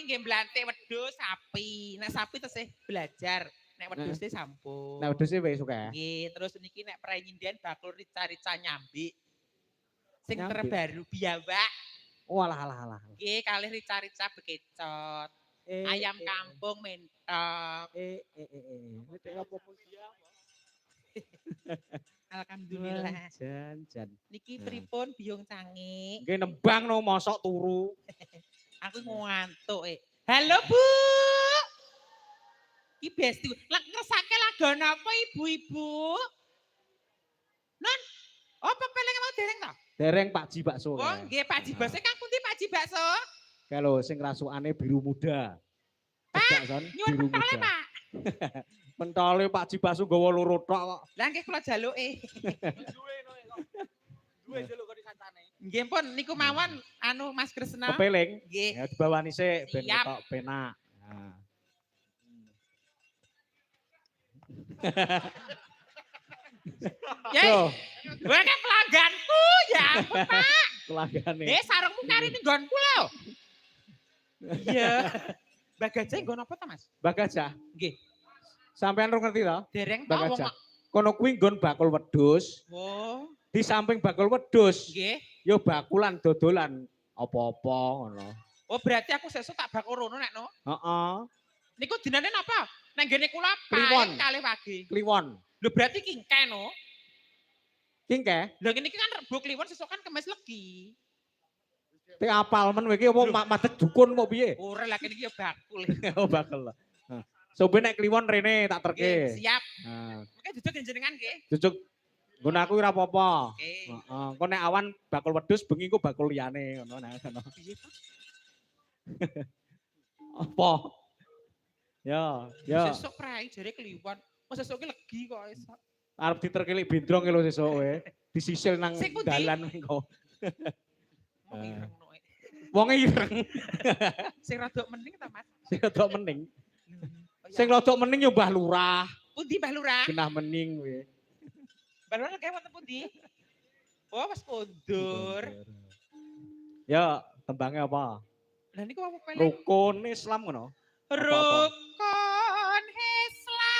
nggih mblantik wedhus sapi. Nek sapi tesih belajar, nek wedhus e Nek sampun. wedhus wis suka. Nggih, terus niki nek prei nyinden bakul rica-rica nyambik. Sing Nyambik. terbaru biawak. Oh alah alah alah. Nggih, kalih rica-rica bekecot. Ayam kampung mentok. Nek apa pun dia. Alhamdulillah. Jan. Niki pripun biung cangik? Nggih nembang no mosok turu. Aku ngantuk Halo Bu. Ki besti. Lek ngersake lagu napa ibu-ibu? Non, apa peleng mau dereng to? Dereng Pak Ji bakso. Oh, nggih Pak Ji bakso. Kang pundi Pak Ji bakso? Kalau sing rasukane biru muda. Pak, nyuwun biru pentole, muda. Pak. Pentole Pak Ji bakso gawa loro tok kok. Lah nggih kula jaluke. Duwe jaluk kok disantane. Nggih pun niku mawon anu Mas Kresna. Kepeling. Nggih. Ya dibawani sik ben Siap. ketok penak. Nah. Ya. Kowe kan pelangganku, ya ampun, Pak. Pelanggan Sarungmu kari ning nggonku lho. Iya. Mbak Gajah nggon apa ta, Mas? Mbak Gajah. Nggih. Sampean ora ngerti to? Dereng Mbak to Gajah. wong. Kono kuwi nggon bakul wedhus. Oh. Di samping bakul wedhus. Nggih. Ya bakulan dodolan apa-apa ngono. Oh, berarti aku sesuk tak bakul rono nek no. Heeh. Niku dinane napa? Nang ngene kula Kliwon. kalih pagi. Kliwon. Lho berarti kingke no. Kingke? Lho ngene iki kan Rebo Kliwon sesuk kan Kemis Legi. Te apal men kowe iki apa madeg dukun kok piye? Ora lah kene iki ya bakul. Oh bakul. Nah. Sobe nek kliwon rene tak terke. Siap. Nah. Oke duduk jenengan nggih. Jujuk nggon aku ora apa-apa. Oke. Heeh. Engko nek awan bakul wedhus bengi ku bakul liyane ngono nah ngono. Apa? Ya. Sesuk prai jare Kliwon. Mas sesuk ki legi kok esuk. Arep diterkilik bindrong ki lho sesuk kowe. Disisil nang dalan engko. Wong ireng. Sing rada mending ta, Mas? Sing rada mending. Sing rada mending yo Mbah Lurah. Pundi Mbah Lurah? Genah mening kowe. Mbah Lurah kae wonten pundi? Oh, Mas Kondur. Ya, tembangnya apa? Lah niku apa pelek? Rukun Islam ngono. Rukun Islam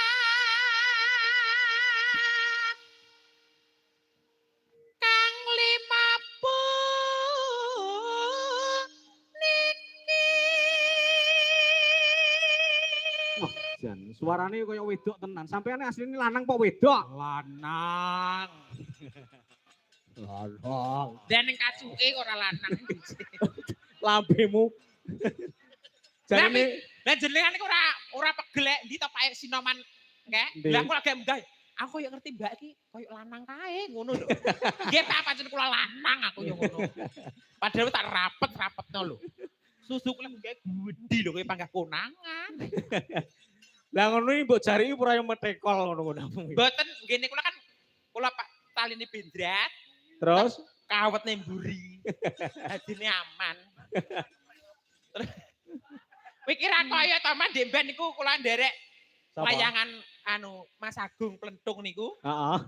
kang 50 niki. Wah, jan suarane kaya wedok tenan. Sampeyan asline lanang apa wedok? Lanang. Lanang. Dan ning kacuke ora lanang. Lambemu. Jarine lah jenengan niku ora pegel ndi to Pak Sinoman nggih. Lah aku lagi munggah. Aku koyo ngerti Mbak iki koyo lanang kae ngono lho. Nggih Pak pancen kula lanang aku yo ngono. Padahal tak rapet-rapetno lho. Susu kula nggih gudi lho koyo panggah konangan. Lah ngono iki mbok jari ora yo metekol ngono-ngono. Mboten ngene kula kan kula Pak taline bendrat. Terus kawet nemburi. Dadine aman. Pikiran kaya to Mas Demben niku kula nderek layangan anu Mas Agung Plentung niku. Heeh.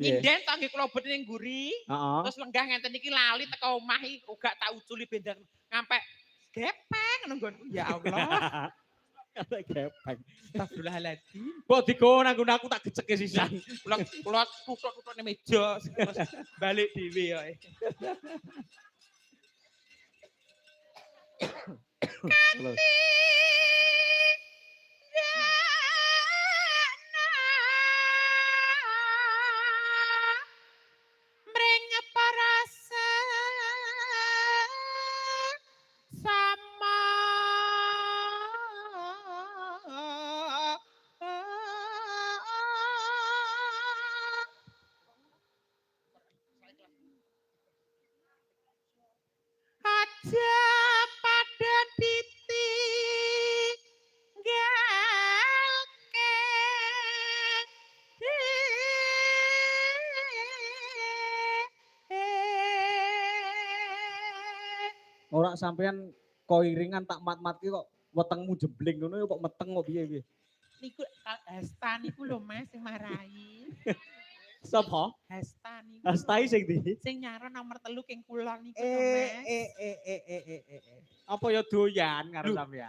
Nyinden to nggih kula bet ning nguri. Heeh. Terus lenggah ngenten iki lali teko omah iki uga tak uculi bendang ngampe gepeng ngono nggonku. Ya Allah. Kata gepeng. Astagfirullahaladzim. Mbok digowo nang aku tak geceke sisan. Kula tutuk-tutuk ning meja balik dhewe ya. Kanti mring parasa sama aja pada ditinggalke Ora sampean koiringan tak mat-matki kok wetengmu jembling ngono kok meteng kok piye. Niku Hasta niku lho Mas sing marahi. Sapa? Hasta niku. Hastai sing ndi? Sing nyaran nomor 3 king kulon niku lho Mas. Apa ya doyan karo Loh. sampean?